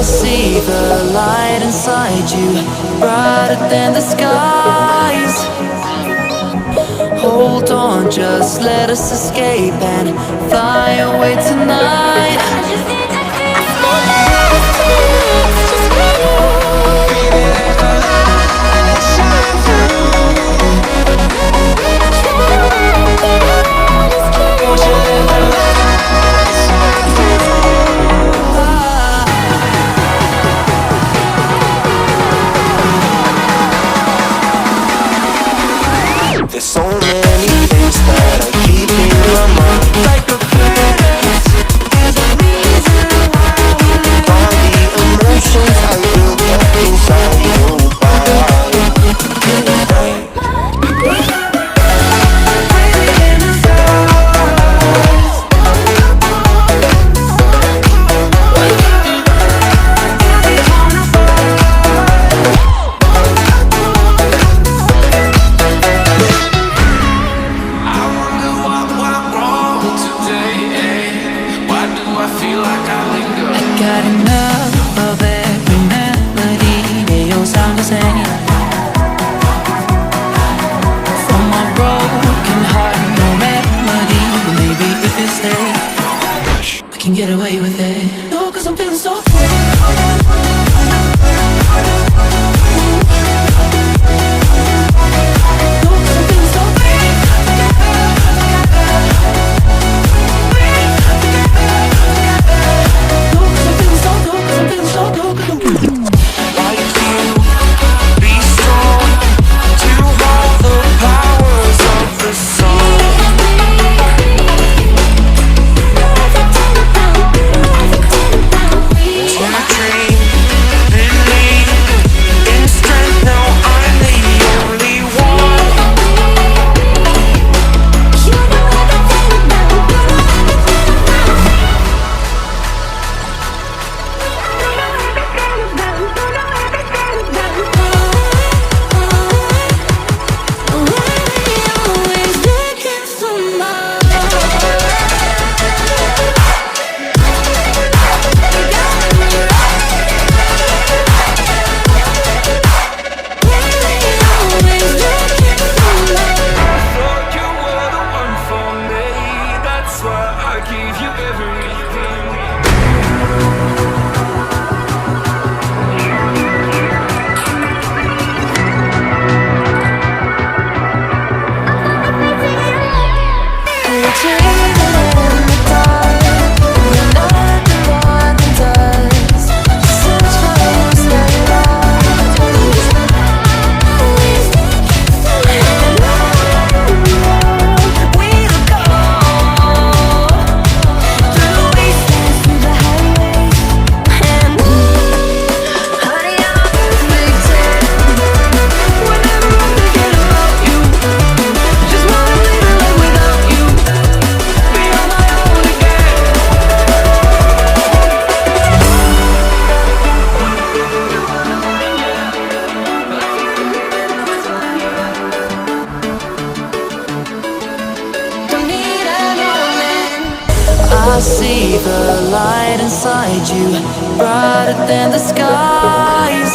see the light inside you, brighter than the skies. Hold on, just let us escape and fly away tonight. There's so many things that I keep in my mind, like a past. There's a reason why all the emotions I built up inside your body. Got enough of every melody, they all sound the same. From my broken heart, no remedy, but maybe if you stay, we can get away with it. No, 'cause I'm feeling so free. I see the light inside you, brighter than the skies.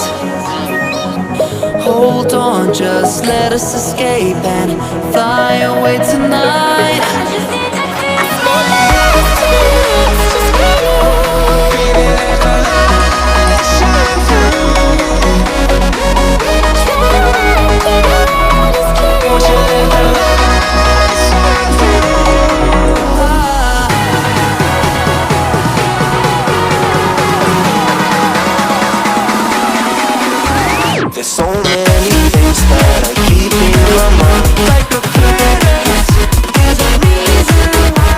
Hold on, just let us escape and fly away tonight. There's so many things that I keep in my mind, like a past. There's a reason why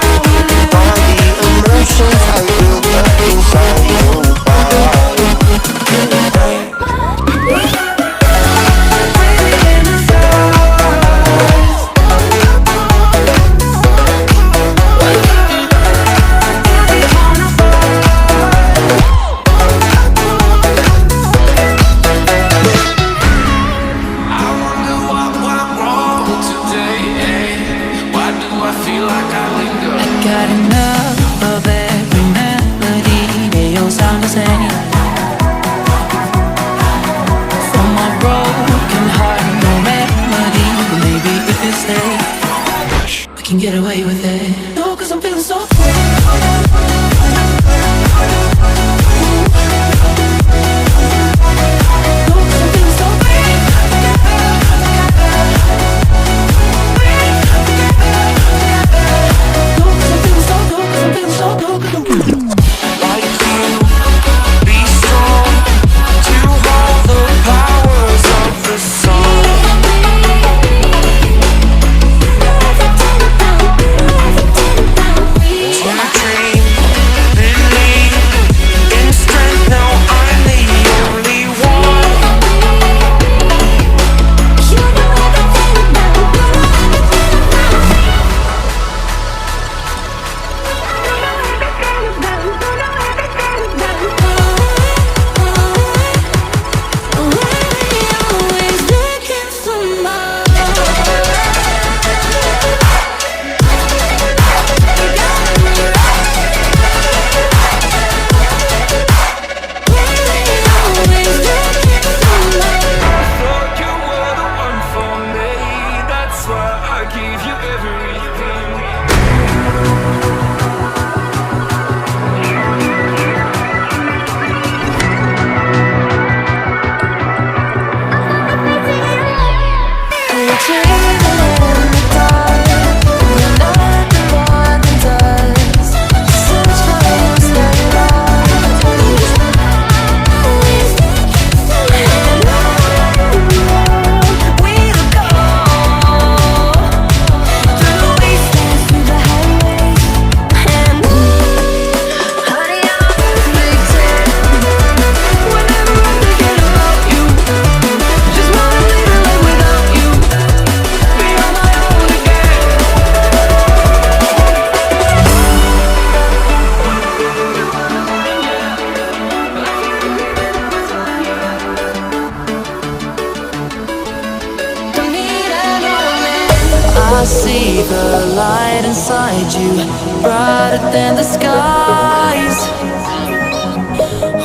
I see the light inside you, brighter than the skies.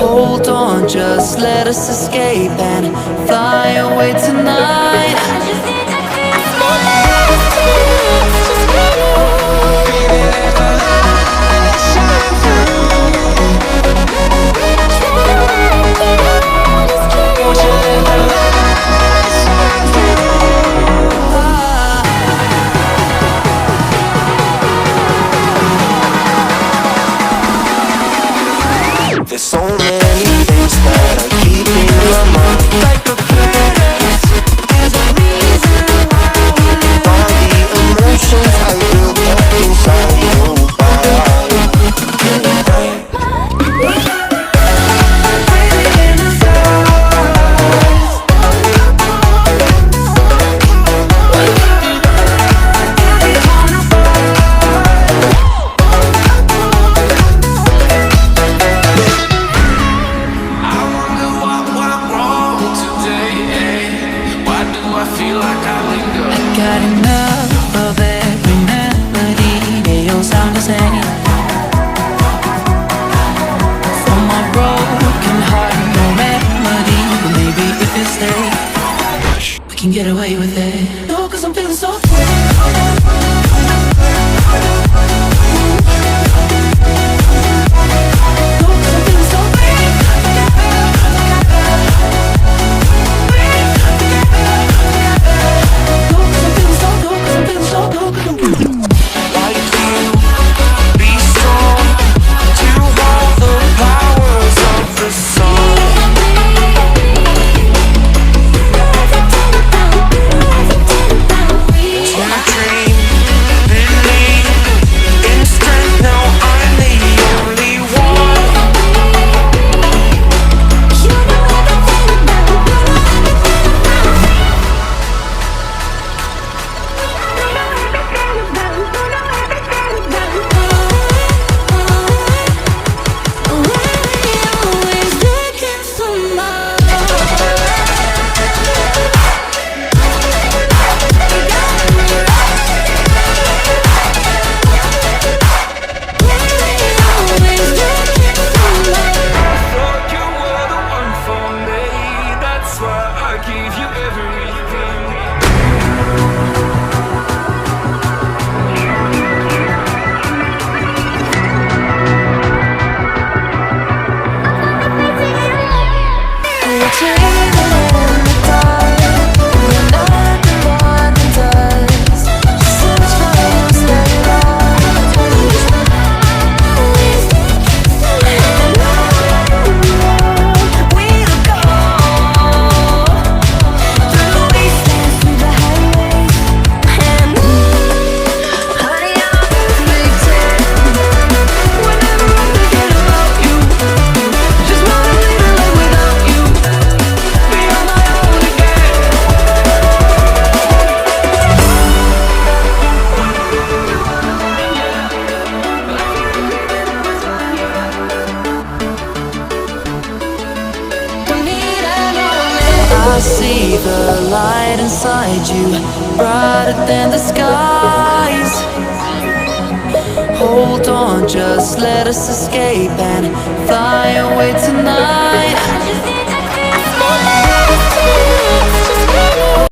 Hold on, just let us escape and fly away tonight. There's so many things that I keep in my mind, like a parent. There's a reason why we live. All the emotions I built up inside you. Got enough of every melody, they all sound the same. From my broken heart, no remedy, but maybe if you stay, we can get away with it. No, 'cause I'm feeling so free. I see the light inside you, brighter than the skies. Hold on, just let us escape and fly away tonight.